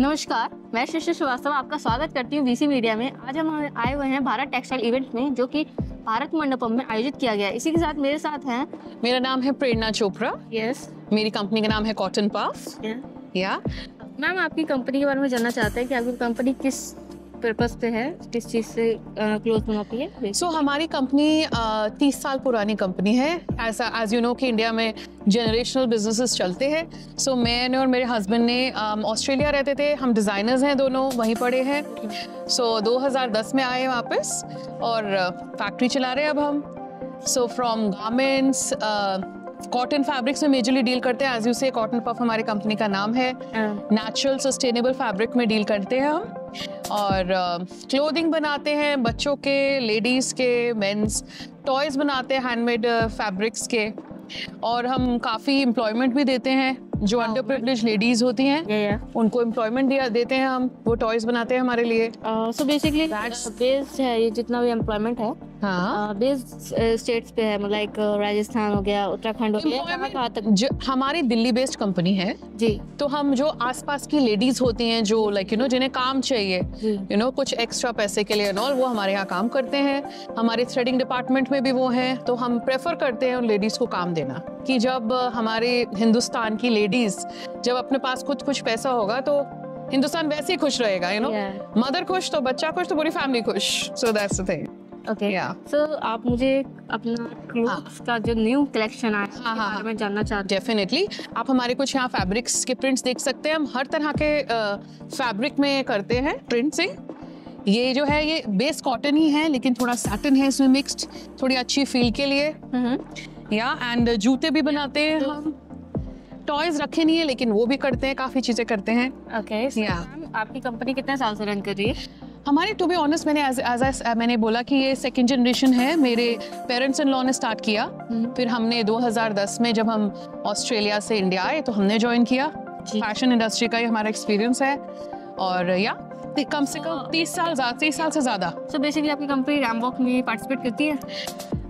नमस्कार, मैं शिशिर श्रीवास्तव आपका स्वागत करती हूँ वीसी मीडिया में। आज हम आए हुए हैं भारत टेक्सटाइल इवेंट में, जो कि भारत मंडपम में आयोजित किया गया है। इसी के साथ मेरे साथ हैं। मेरा नाम है प्रेरणा चोपड़ा। यस। मेरी कंपनी का नाम है कॉटन पफ। या मैम, आपकी कंपनी के बारे में जानना चाहते हैं कि आपकी कंपनी किस पर्पस पे है, किस चीज़ से क्लोथ बनाती है। सो हमारी कंपनी 30 साल पुरानी कंपनी है। एज यू नो कि इंडिया में जनरेशनल बिजनेसेस चलते हैं। सो मैंने और मेरे हस्बैंड ने ऑस्ट्रेलिया रहते थे, हम डिज़ाइनर्स हैं, दोनों वहीं पढ़े हैं। सो 2010 में आए वापस और फैक्ट्री चला रहे हैं अब हम। So from garments, cotton fabrics में मेजरली डील करते हैं। एज यू से, कॉटन पफ हमारी कंपनी का नाम है। नेचुरल सस्टेनेबल फैब्रिक में डील करते हैं हम, और क्लोथिंग बनाते हैं बच्चों के, लेडीज़ के, मेंस टॉयज़ बनाते हैं हैंडमेड फैब्रिक्स के, और हम काफ़ी एम्प्लॉयमेंट भी देते हैं। जो अंडर प्रिविलेज लेडीज़ होती हैं उनको एम्प्लॉयमेंट देते हैं हम, वो टॉयज़ बनाते हैं हमारे लिए। सो बेसिकली बेस्ड है ये जितना भी एम्प्लॉयमेंट है। हाँ, बेस्ड स्टेट्स पे है, मतलब लाइक राजस्थान हो गया, उत्तराखंड हो गया, कहाँ तक? हमारी दिल्ली बेस्ड कंपनी है जी। तो हम जो आसपास की लेडीज होती हैं, जो लाइक जिन्हें काम चाहिए, कुछ एक्स्ट्रा पैसे के लिए और वो हमारे यहाँ काम करते हैं। हमारे थ्रेडिंग डिपार्टमेंट में भी वो हैं, तो हम प्रेफर करते हैं उन लेडीज को काम देना, कि जब हमारे हिंदुस्तान की लेडीज जब अपने पास खुद कुछ पैसा होगा तो हिंदुस्तान वैसे ही खुश रहेगा। मदर खुश तो बच्चा खुश तो पूरी फैमिली खुश। So that's the thing. Okay, so आप मुझे अपना क्लोथ्स का जो न्यू कलेक्शन आया है बारे में जानना चाहते हैं। डेफिनेटली, आप हमारे कुछ यहाँ फैब्रिक्स के प्रिंट्स देख सकते हैं। हम हर तरह के फैब्रिक में करते हैं प्रिंट्सिंग। ये जो है ये बेस कॉटन ही है, लेकिन थोड़ा सैटिन है इसमें मिक्स्ड, थोड़ी अच्छी फील के लिए। एंड जूते भी बनाते हैं हम। टॉयज रखे नहीं है लेकिन वो भी करते हैं, काफ़ी चीज़ें करते हैं। ओके, आपकी कंपनी कितने साल से रन कर रही है? हमारी टू बी ऑनेस्ट, मैंने बोला कि ये सेकंड जनरेशन है। मेरे पेरेंट्स इन लॉ ने स्टार्ट किया, फिर हमने 2010 में जब हम ऑस्ट्रेलिया से इंडिया आए तो हमने ज्वाइन किया। फैशन इंडस्ट्री का ही हमारा एक्सपीरियंस है, और कम से कम 30 साल से ज़्यादा। सो बेसिकली आपकी कंपनी रैमवॉक में पार्टिसिपेट करती है?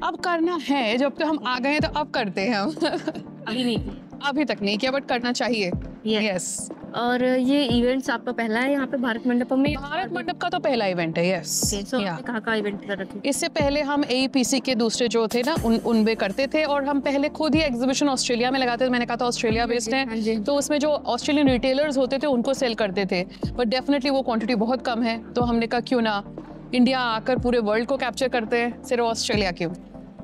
अब करना है, जब तक हम आ गए हैं तो अब करते हैं हम। अभी नहीं, अभी तक नहीं किया, बट करना चाहिए। यस। और ये इवेंट्स आपका पहला है यहाँ पे भारत मंडपम में? भारत मंडप का तो पहला इवेंट है। यस। कहाँ का इवेंट कर रखे? इससे पहले हम AEPC के दूसरे जो थे ना उनमें करते थे, और हम पहले खुद ही एग्जीबिशन ऑस्ट्रेलिया में लगाते थे। मैंने कहा था ऑस्ट्रेलिया बेस्ड है, तो उसमें जो ऑस्ट्रेलियन रिटेलर्स होते थे उनको सेल करते थे, बट डेफिनेटली वो क्वांटिटी बहुत कम है। तो हमने कहा क्यों ना इंडिया आकर पूरे वर्ल्ड को कैप्चर करते हैं, सिर्फ ऑस्ट्रेलिया क्यों।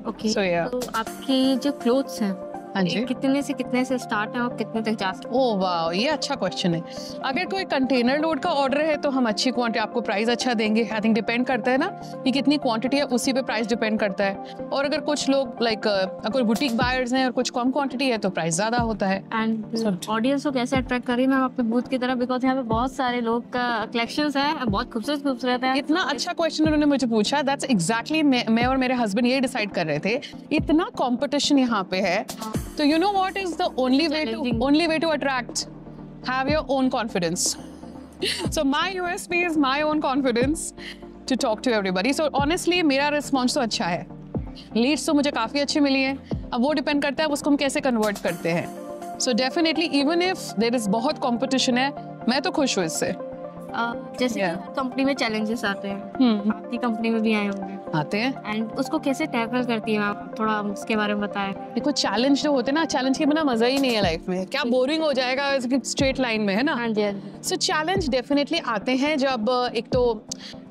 ओके, तो आपकी जो क्लोथ्स हैं कितने से स्टार्ट है और कितने तक जा सकते हैं? ओह वाह, ये अच्छा क्वेश्चन है। अगर कोई कंटेनर लोड का ऑर्डर है तो हम अच्छी क्वांटिटी, आपको प्राइस अच्छा देंगे। आई थिंक डिपेंड करता है ना कि कितनी क्वांटिटी है, उसी पे प्राइस डिपेंड करता है। और अगर कुछ लोग लाइक अगर बुटीक बायर्स हैं और कुछ कम क्वांटिटी है तो प्राइस ज़्यादा होता है। एंड ऑडियंस को कैसे अट्रैक्ट करें मैम आपके बूथ की तरफ, बिकॉज यहाँ पे बहुत सारे लोग का कलेक्शंस है, बहुत खूबसूरत है। इतना अच्छा क्वेश्चन उन्होंने मुझे पूछा। दैट्स एग्जैक्टली, मैं और मेरे हस्बैंड ये डिसाइड कर रहे थे। इतना कॉम्पिटिशन यहाँ पे है, तो you know what is the only way to attract? Have your own confidence. So my USP is my own confidence to talk to everybody. So honestly मेरा रिस्पॉन्स तो अच्छा है। लीड्स तो मुझे काफ़ी अच्छी मिली है। अब वो डिपेंड करता है उसको हम कैसे कन्वर्ट करते हैं। So definitely even if there is बहुत कंपटीशन है, मैं तो खुश हूँ इससे। जैसे कंपनी में चैलेंजेस आते हैं, आपकी कंपनी में भी आए होंगे। आते हैं। एंड उसको कैसे टैकल करती है आप, थोड़ा उसके बारे में बताएं। देखो, चैलेंज जो होते हैं ना, चैलेंज के बिना मजा ही नहीं है लाइफ में। क्या बोरिंग हो जाएगा स्ट्रेट लाइन में, है ना? हाँ जी। सो चैलेंज डेफिनेटली आते हैं जब एक तो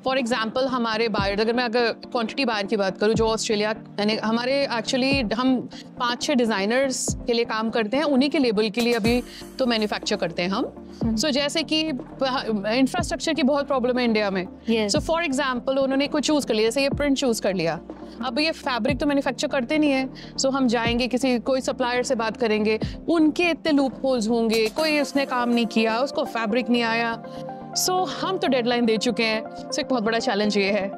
फॉर एग्जाम्पल हमारे बायर, अगर मैं क्वांटिटी बायर की बात करूँ, जो ऑस्ट्रेलिया, यानी हमारे एक्चुअली हम 5-6 डिज़ाइनर्स के लिए काम करते हैं, उन्हीं के लेबल के लिए अभी तो मैन्युफैक्चर करते हैं हम। सो जैसे कि इंफ्रास्ट्रक्चर की बहुत प्रॉब्लम है इंडिया में। सो फॉर एग्जाम्पल उन्होंने कुछ चूज़ कर लिया, जैसे ये प्रिंट चूज़ कर लिया। अब ये फैब्रिक तो मैन्युफैक्चर करते नहीं है। सो हम जाएंगे कोई सप्लायर से बात करेंगे, उनके इतने लूप होल्स होंगे, कोई उसने काम नहीं किया, उसको फैब्रिक नहीं आया। सो हम तो डेडलाइन दे चुके हैं। सो एक बहुत बड़ा चैलेंज ये है।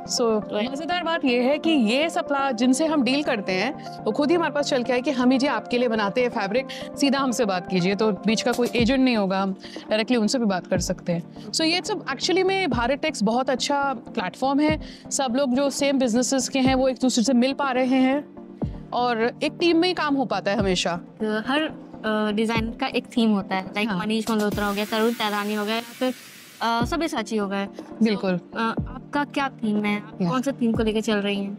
मज़ेदार बात ये है कि ये सप्लायर जिनसे हम डील करते हैं वो खुद ही हमारे पास चल के आए कि हम ही जी आपके लिए बनाते हैं फैब्रिक, सीधा हमसे बात कीजिए। तो बीच का कोई एजेंट नहीं होगा, हम डायरेक्टली उनसे भी बात कर सकते हैं। सो ये सब एक्चुअली में भारत टेक्स बहुत अच्छा प्लेटफॉर्म है। सब लोग जो सेम बिजनेसेस के हैं वो एक दूसरे से मिल पा रहे हैं, और एक टीम में ही काम हो पाता है हमेशा। हर डिजाइन का एक थीम होता है, लाइक हाँ। मनीष मल्होत्रा हो गया, तरुण तैलानी हो गया, या फिर सब्यसाची हो गए। बिल्कुल। आपका क्या थीम है, आप Yeah. कौन सा थीम को लेकर चल रही हैं?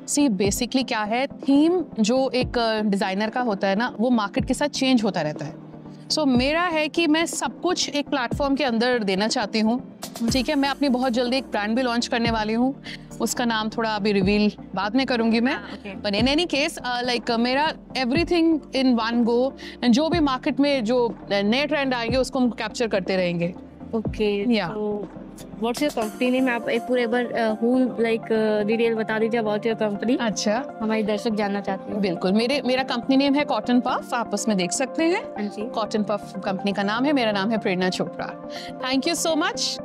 सी बेसिकली क्या है, थीम जो एक डिज़ाइनर का होता है ना, वो मार्केट के साथ चेंज होता रहता है। सो मेरा है कि मैं सब कुछ एक प्लेटफॉर्म के अंदर देना चाहती हूँ। ठीक है, मैं अपनी बहुत जल्दी एक ब्रांड भी लॉन्च करने वाली हूँ, उसका नाम थोड़ा अभी रिवील बाद में करूँगी मैं। Okay. But in any case like मेरा एवरीथिंग इन वन गो, जो भी मार्केट में जो नए ट्रेंड आएंगे उसको हम कैप्चर करते रहेंगे। Okay, Yeah. तो व्हाट्स योर कंपनी नेम? आप एक पूरे बार होल लाइक डिटेल बता दीजिए अबाउट योर कंपनी, अच्छा, हमारे दर्शक जानना चाहते हैं। बिल्कुल। मेरा कंपनी नेम है कॉटन पफ, आप उसमें देख सकते हैं। हाँ जी। कॉटन पफ कंपनी का नाम है, मेरा नाम है Prerna Chopra. Thank you so much.